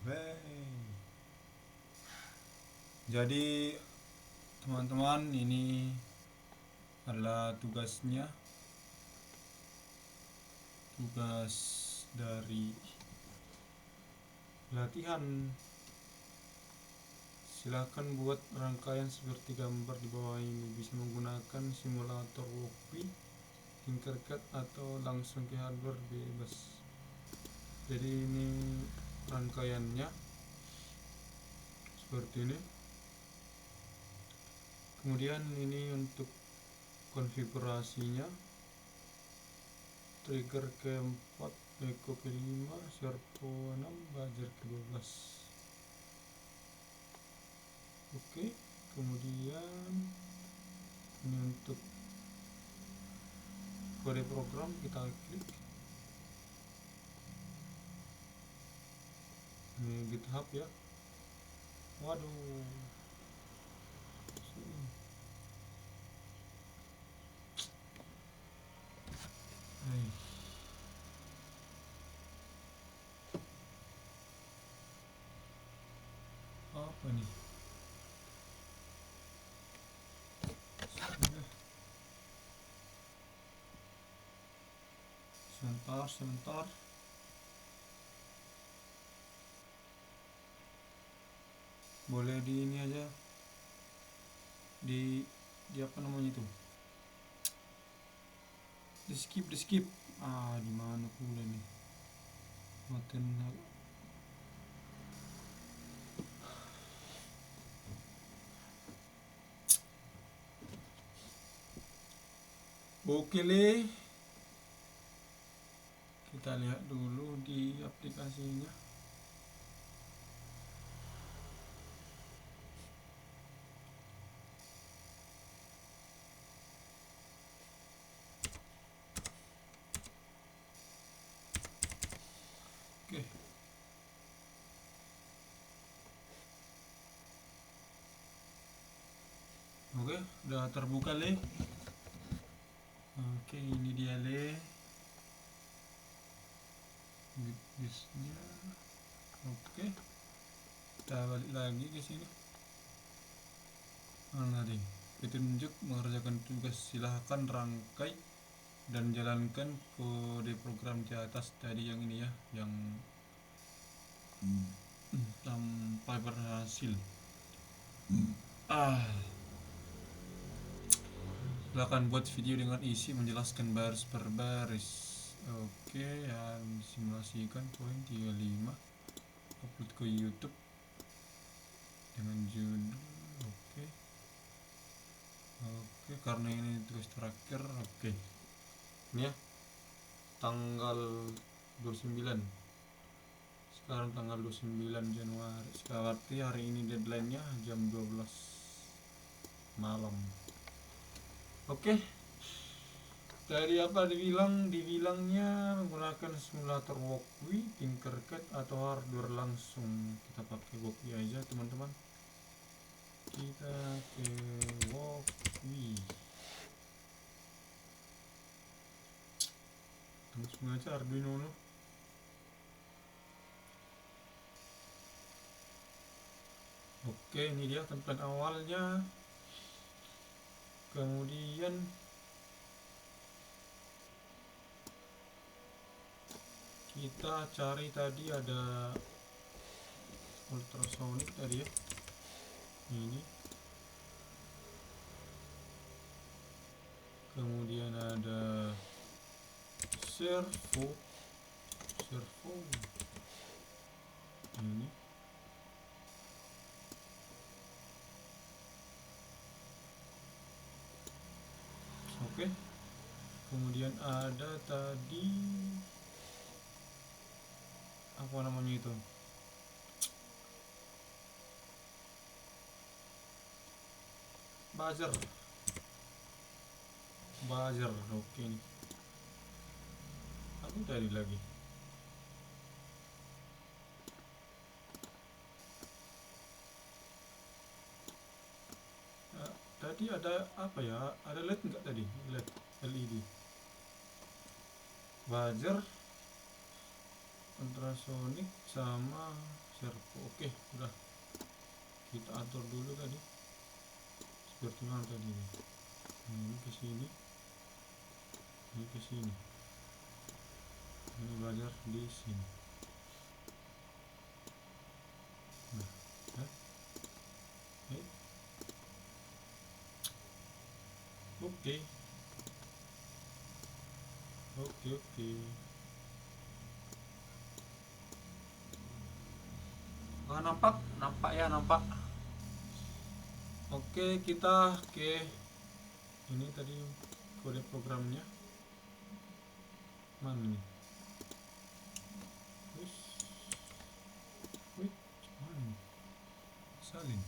Wey. Jadi teman-teman, ini adalah tugas dari latihan. Silakan buat rangkaian seperti gambar di bawah ini. Bisa menggunakan simulator Walkthrough, Tinkercad, atau langsung ke hardware bebas. Jadi ini rangkaiannya seperti ini. Kemudian ini untuk konfigurasinya: trigger ke-4, echo ke-5, servo 6, buzzer ke-12. Oke, kemudian ini untuk kode program, kita klik. Ini GitHub ya. Waduh, apa nih? Sebentar. Boleh di ini aja, di apa namanya itu, di skip. Di mana pula nih maten. Oke le, kita lihat dulu di aplikasinya. Oke, udah terbuka le. Oke, ini dia le bisnya. Oke, kita balik lagi ke sini. Tadi petunjuk mengerjakan tugas: silahkan rangkai dan jalankan kode program di atas tadi, yang ini ya, yang sampai berhasil. Silakan buat video dengan isi menjelaskan baris per baris. Oke, yang disimulasikan poin 35, upload ke YouTube dengan judul. Oke, karena ini tugas terakhir. Oke, ini ya, tanggal 29. Sekarang tanggal 29 Januari. Berarti hari ini deadline-nya jam 12 malam. Oke. Tadi apa dibilangnya menggunakan simulator Walkthrough, Tinkercad, atau hardware langsung. Kita pakai Walkthrough aja teman-teman. Kita ke Walkthrough. Langsung aja Arduino no. Oke, ini dia template awalnya. Kemudian kita cari, tadi ada ultrasonic tadi ya, ini. Kemudian ada servo ini. Oke. Kemudian ada tadi apa namanya itu, buzzer. Oke nih, aku tadi lagi tadi ada apa ya, ada LED enggak tadi, LED buzzer, ultrasonic, sama servo. Oke, udah kita atur dulu tadi seperti mana tadi nih. Ini ke sini, ini ke sini, ini belajar di sini. Nah, oke, oke. Nampak ya, nampak. Oke, kita ke ini tadi kode programnya mana nih? Wait, mana nih? Salin.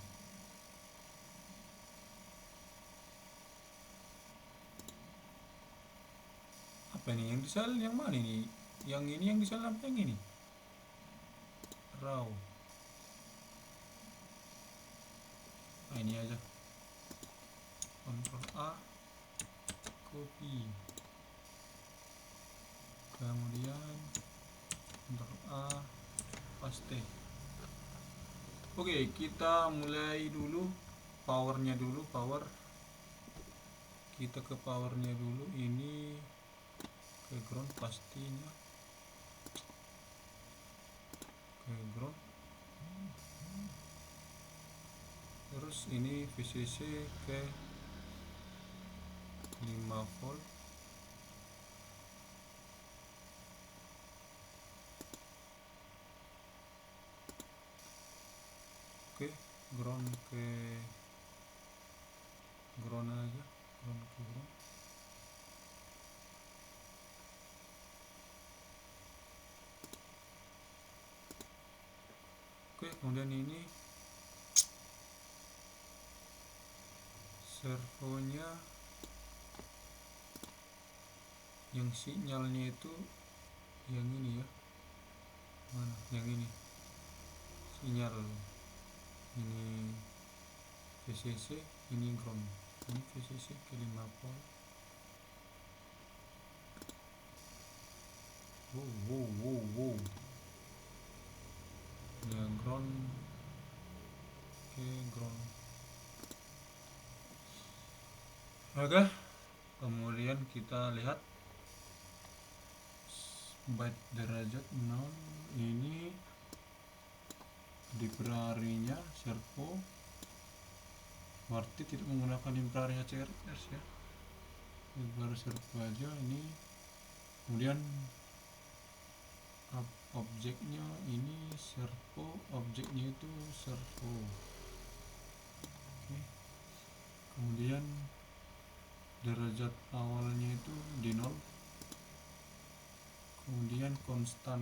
Apa nih yang disalin, yang mana ini? Yang ini yang disalin apa yang ini? Raw. Nah, ini aja. Ctrl A, copy. Kemudian Ctrl A, paste. Oke, kita mulai dulu powernya dulu, power. Kita ke powernya dulu, ini ke ground pastinya. Ke ground. Terus ini VCC ke 5 volt. Oke, ground ke ground aja, ground ke ground. Oke, kemudian ini servonya, yang sinyalnya itu yang ini ya. Mana? Yang ini. Sinyal ini VCC, ini ground. Ini VCC ke 5 volt. Wow. Yang ground ke ground. Oke, kemudian kita lihat byte derajat 0. Ini library-nya servo, berarti tidak menggunakan library HCRS ya, library servo aja ini. Kemudian objeknya ini servo, objeknya itu servo. Oke. Kemudian derajat awalnya itu di 0. Kemudian konstan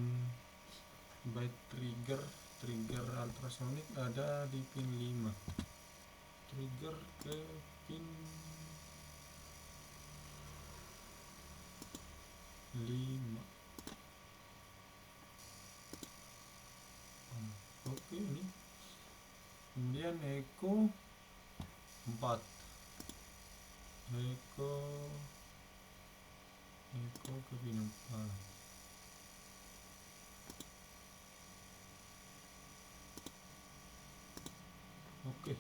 byte trigger ultrasonic ada di pin 5. Trigger ke pin 5. Oke, ini. Kemudian echo 4. Echo ke pin 4. Oke.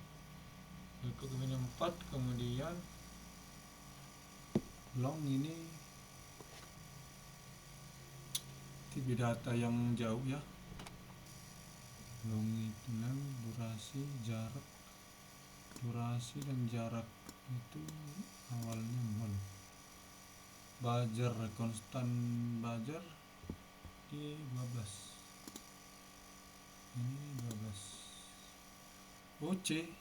Echo ke pin 4, kemudian long ini TV data yang jauh ya. Long itu durasi dan jarak itu awalnya 0. Buzzer, konstan buzzer di 12. Ini 12. Oke.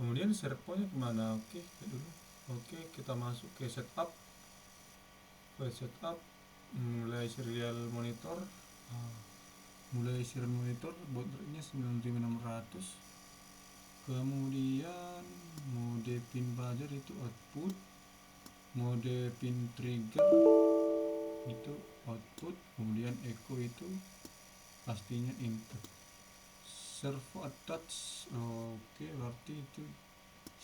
Kemudian servonya kemana? Oke, dulu. Oke, kita masuk ke setup. Mulai serial monitor. Baud rate-nya 9600. Kemudian mode pin buzzer itu output, mode pin trigger itu output, kemudian echo itu pastinya input. Servo attach, oke, berarti itu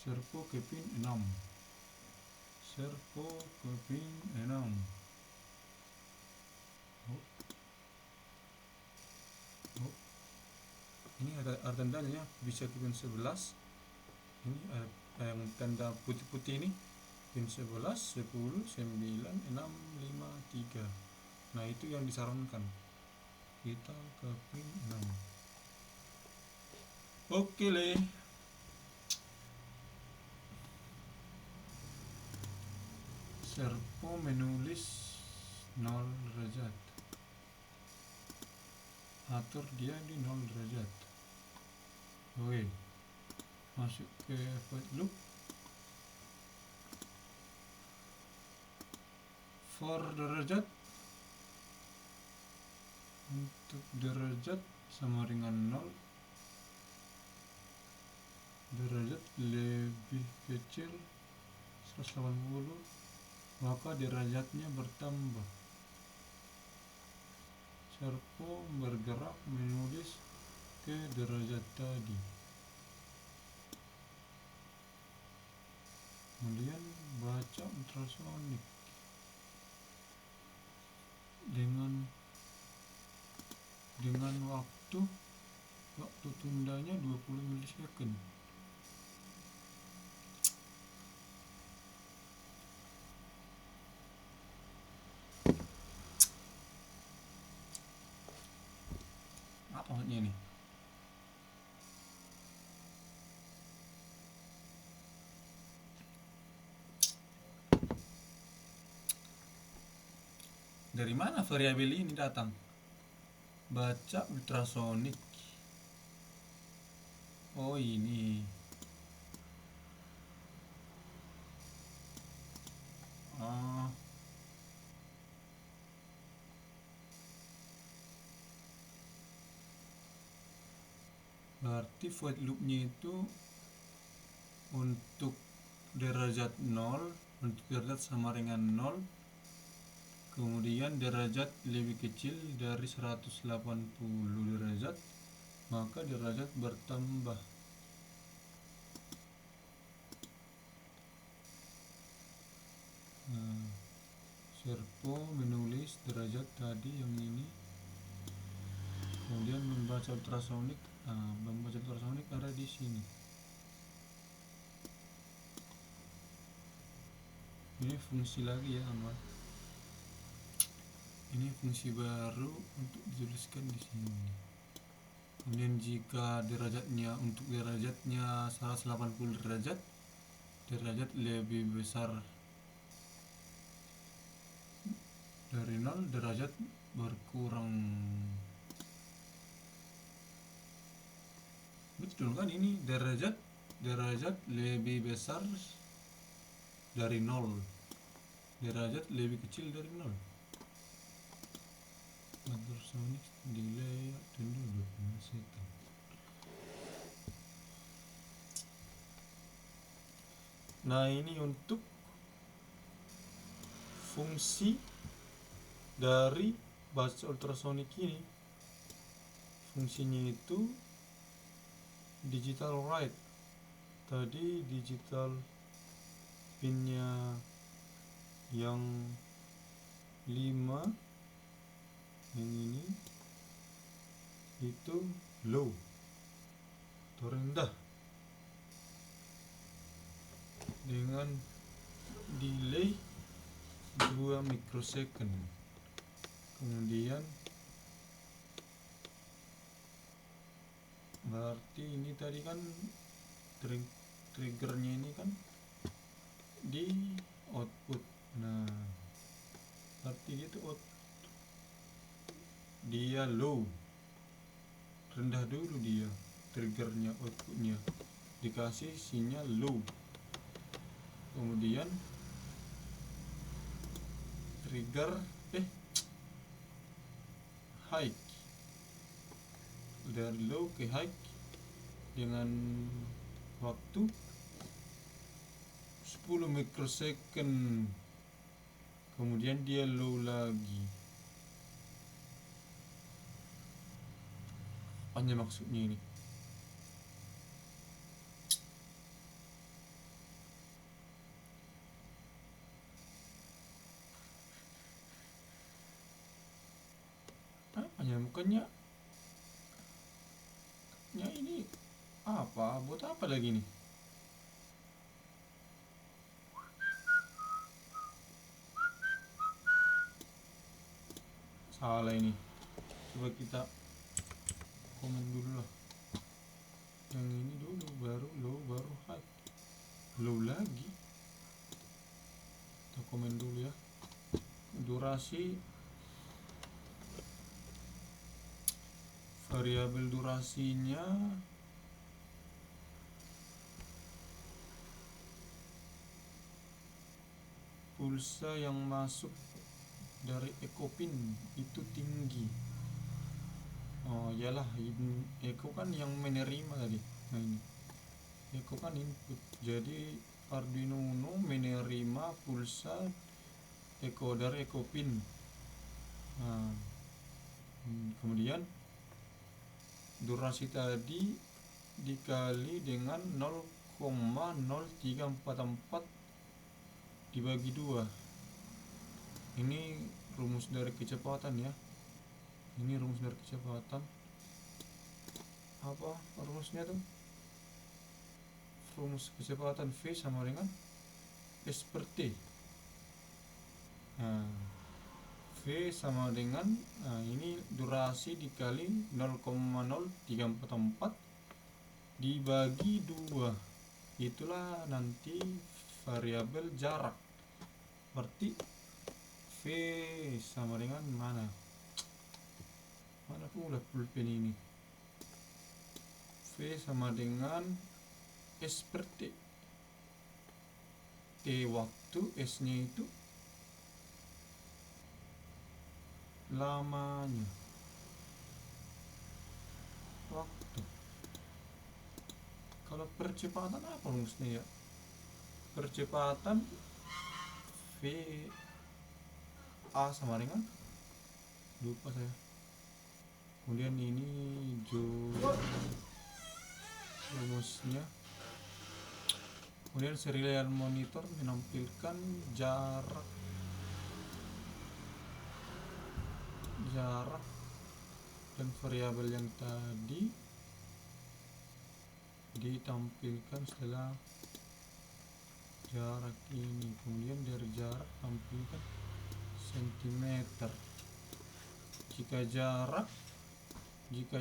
servo ke pin 6. Oh, oh. Ini ada tandanya bisa ke pin 11. Ini yang tanda putih-putih ini pin 11, 10, 9, 6, 5, 3. Nah itu yang disarankan kita ke pin 6. Oke le. Servo menulis 0 derajat, atur dia di 0 derajat. Oke, masuk ke void loop for derajat. Untuk derajat sama dengan 0, derajat lebih kecil 180, maka derajatnya bertambah. Servo bergerak menulis ke derajat tadi. Kemudian baca ultrasonik dengan waktu tundanya 20 milisecond. Apa maksudnya ini? Dari mana variabel ini datang? Baca ultrasonik. Oh ini. Oh. Berarti void loopnya itu untuk derajat 0, untuk derajat sama dengan 0, kemudian derajat lebih kecil dari 180 derajat, maka derajat bertambah. Nah, servo menulis derajat tadi yang ini, kemudian membaca ultrasonik. Nah, membaca ultrasonik ada di sini. Ini fungsi lagi ya teman. Ini fungsi baru untuk dituliskan di sini. Kemudian jika derajatnya untuk derajatnya 180 derajat, derajat lebih besar dari 0, derajat berkurang. Betul kan ini derajat lebih besar dari 0, derajat lebih kecil dari 0. Ultrasonic delay tunggu 20 second. Nah ini untuk fungsi dari baca ultrasonik ini. Fungsinya itu digital write. Tadi digital pinnya yang 5, yang ini itu low atau rendah dengan delay 2 mikrosecond. Kemudian berarti ini tadi kan triggernya ini kan di output. Nah berarti itu dia low, rendah dulu dia triggernya, outputnya dikasih sinyal low, kemudian trigger high, dari low ke high dengan waktu 10 mikrosecond, kemudian dia low lagi. Apa maksudnya ini? bukannya ini apa, buat apa lagi nih? Salah ini, coba kita komen dulu lah yang ini dulu, baru hide low lagi. Kita komen dulu ya, durasi, variabel durasinya pulsa yang masuk dari Ecopin itu tinggi. Oh iyalah, Eco kan yang menerima tadi. Nah ini Eco kan input, jadi Arduino Uno menerima pulsa Eco dari Ecopin. Nah, kemudian durasi tadi dikali dengan 0,0344 dibagi 2. Ini rumus dari kecepatan ya. Ini rumus dari kecepatan. Apa rumusnya tuh? Rumus kecepatan V sama dengan S per T. Nah, V sama dengan, nah ini durasi dikali 0,0344 dibagi 2. Itulah nanti variabel jarak. Berarti V sama dengan mana pula pulpen ini. V sama dengan S per T. T waktu, S nya itu lamanya, waktu. Kalau percepatan apa rumusnya ya? Percepatan V A sama dengan, lupa saya. Kemudian ini rumusnya. Kemudian serial monitor menampilkan jarak dan variabel yang tadi ditampilkan setelah jarak ini. Kemudian dari jarak tampilkan sentimeter. Jika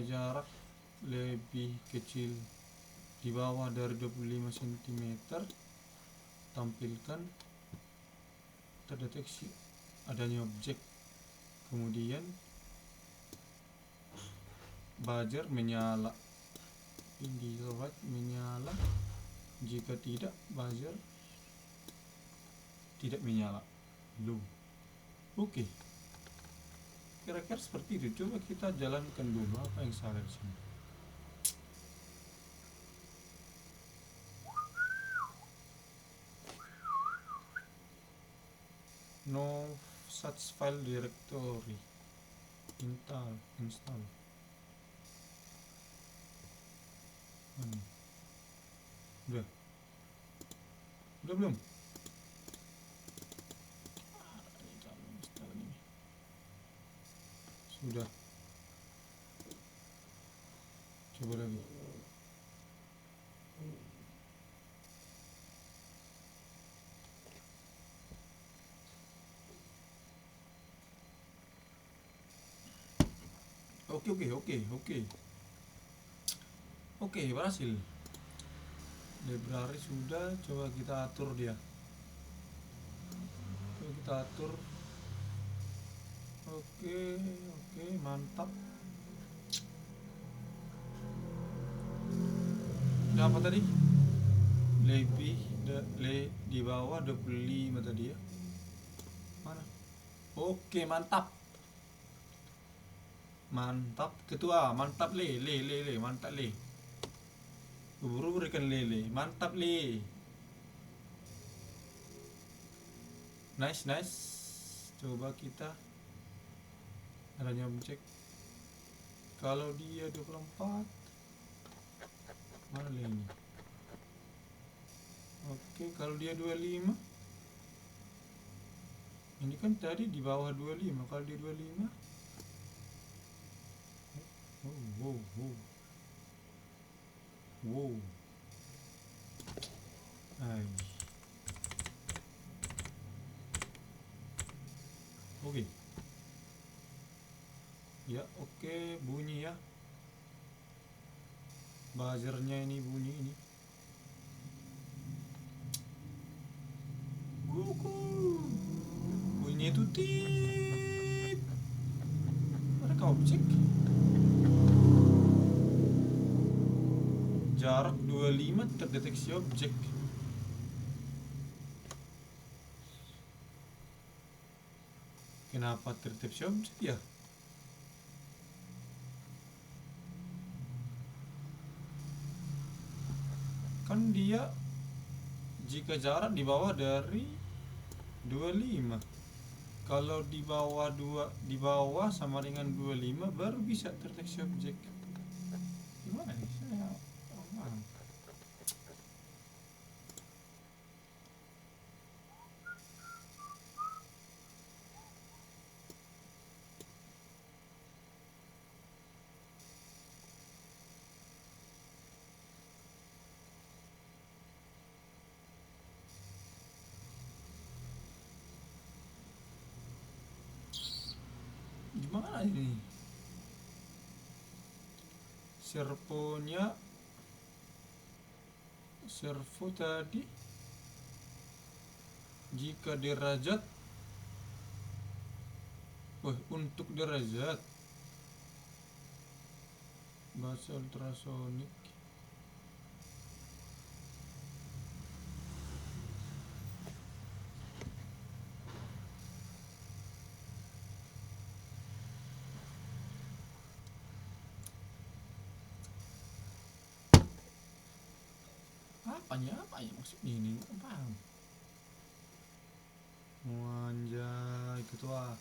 jarak lebih kecil di bawah dari 25 cm, tampilkan terdeteksi adanya objek. Kemudian buzzer menyala, indicate menyala. Jika tidak, buzzer tidak menyala, low. Oke, kira-kira seperti itu. Coba kita jalankan dulu apa yang salah di sini. No such file directory. Install. Udah belum? Sudah. Coba lagi. Oke, berhasil. Library sudah, coba kita atur dia. Coba kita atur. Oke, mantap. Udah apa tadi? Lebih di bawah 25 tadi ya. Mana? Oke, mantap. Ketua, mantap le, mantap le. Buru berikan lele, mantap le. Nice. Coba kita adanya objek. Kalau dia 24, mana le ini? Oke, kalau dia 25, ini kan tadi di bawah 25. Kalau dia 25, wow, wow, wow. Ay. Oke. Ya, oke, bunyi ya. Buzzernya ini bunyi ini. Kuku. Bunyi itu tit. Mereka objek. Jarak 25 terdeteksi objek. Kenapa terdeteksi objek ya? Kan dia jika jarak di bawah dari 25. Kalau di bawah sama dengan 25 baru bisa terdeteksi objek. Gimana nih? Saya paham. Gimana ini? Servo tadi jika derajat untuk derajat bahasa ultrasonik apa ya maksudnya ini? Nggak paham. Anjay, ketua.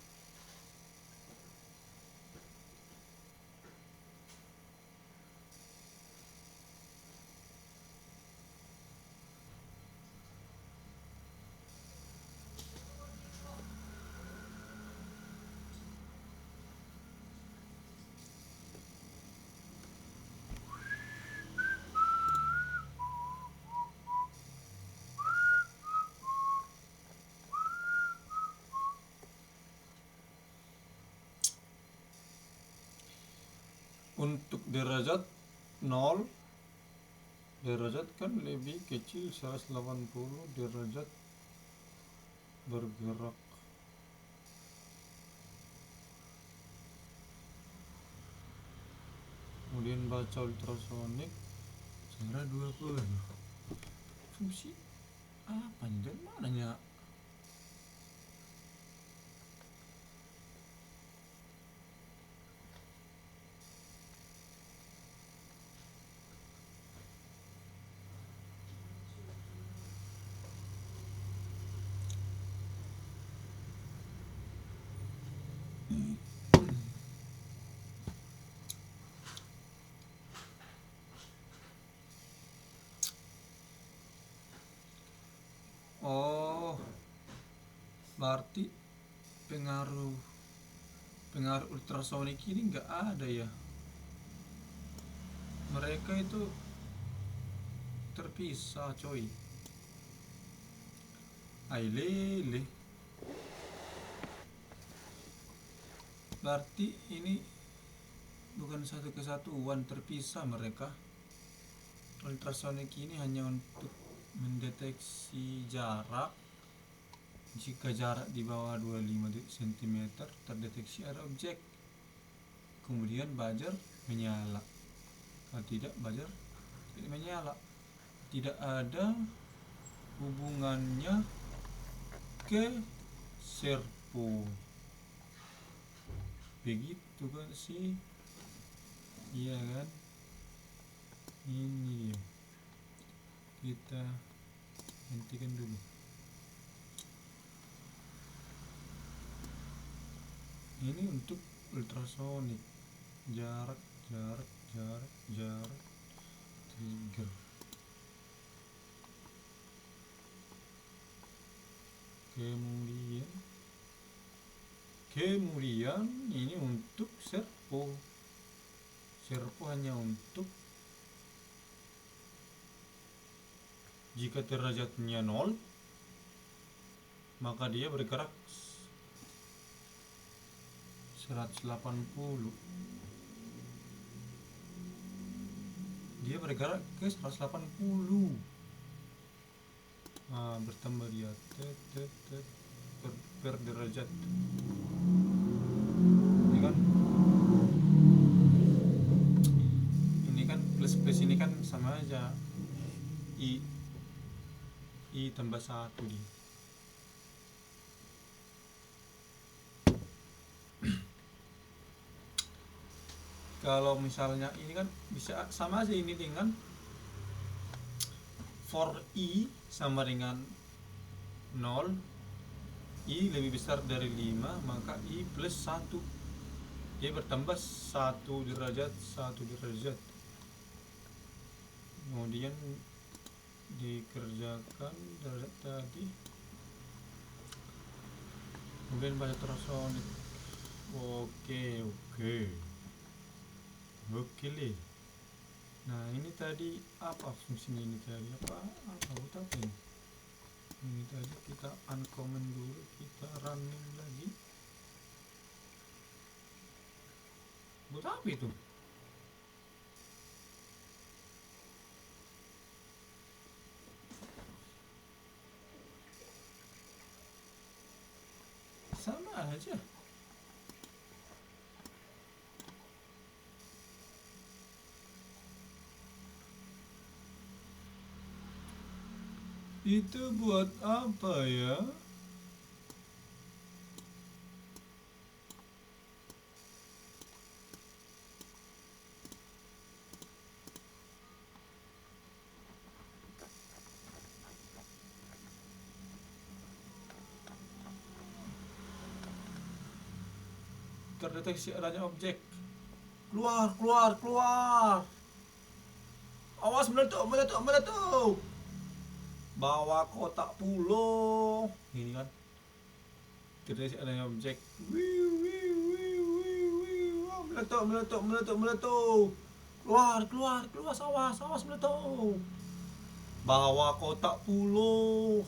Untuk derajat 0, derajat kan lebih kecil 180 derajat bergerak. Kemudian baca ultrasonik cara 20. Fungsi apa nih? Dari mananya? Oh, berarti pengaruh ultrasonik ini nggak ada ya? Mereka itu terpisah, coy. Ailele. Berarti ini bukan satu kesatuan, terpisah mereka. Ultrasonik ini hanya untuk mendeteksi jarak. Jika jarak di bawah 25 cm terdeteksi ada objek. Kemudian buzzer menyala. Kalau tidak, buzzer tidak menyala. Tidak ada hubungannya ke servo. Begitu kan sih? Iya kan? Ini dia. Kita hentikan dulu. Ini untuk ultrasonik. Jarak trigger. Kemudian ini untuk servo. servo hanya untuk jika derajatnya 0 maka dia bergerak 180. Dia bergerak ke 180. Nah, bertambah dia per derajat. Ini kan plus ini kan sama aja, i tambah 1 dia. Kalau misalnya ini kan bisa sama aja ini dengan for i sama dengan 0, i lebih besar dari 5, maka i plus 1. Dia bertambah 1 derajat. Kemudian dikerjakan derajat tadi, kemudian baca ultrasonik. Oke le. Nah, ini tadi apa fungsinya ini tadi? Apa buat apa ini? Ini tadi kita uncommon dulu, kita running lagi. Buat apa itu? Sama aja. Itu buat apa ya? Terdeteksi adanya objek. Keluar. Awas, meletup. Bawa kotak pulau. Ini kan terdeteksi adanya objek. Meletup. Keluar. Awas meletup. Bawa kotak pulau.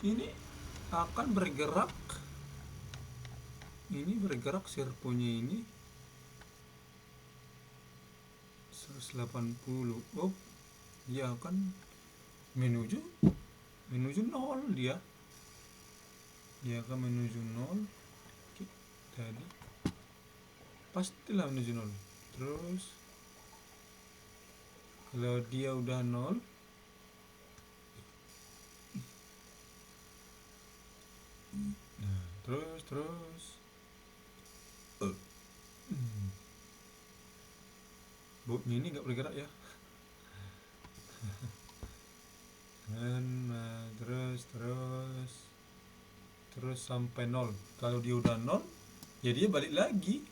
Ini akan bergerak. Ini bergerak servonya ini 180. Oh, dia akan menuju 0 dia. Dia akan menuju 0. Oke, tadi pastilah menuju 0. Terus kalau dia udah 0, nah, terus bobnya ini nggak bergerak ya. Dan terus sampai 0. Kalau dia udah 0, ya dia balik lagi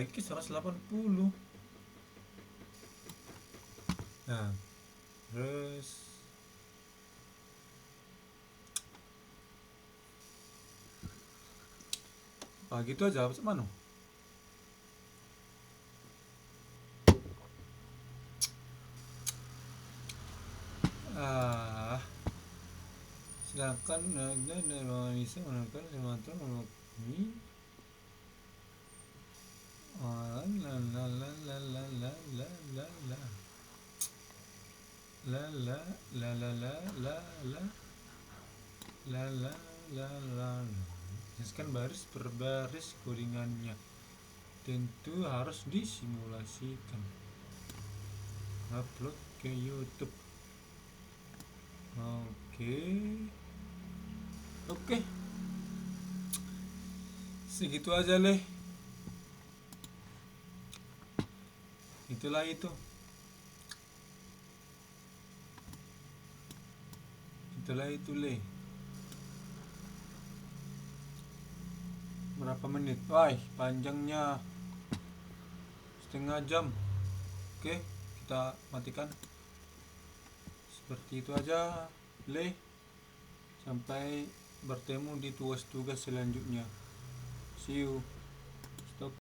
ke 180. Nah, terus gitu aja mana? Silakan bisa menonton simulator ini. Jelaskan baris per baris codingannya. Tentu harus disimulasikan. Upload ke YouTube. Oke. Segitu aja leh. Itulah itu leh. Berapa menit? Panjangnya setengah jam. Oke, kita matikan. Seperti itu aja leh. Sampai bertemu di tugas-tugas selanjutnya. See you.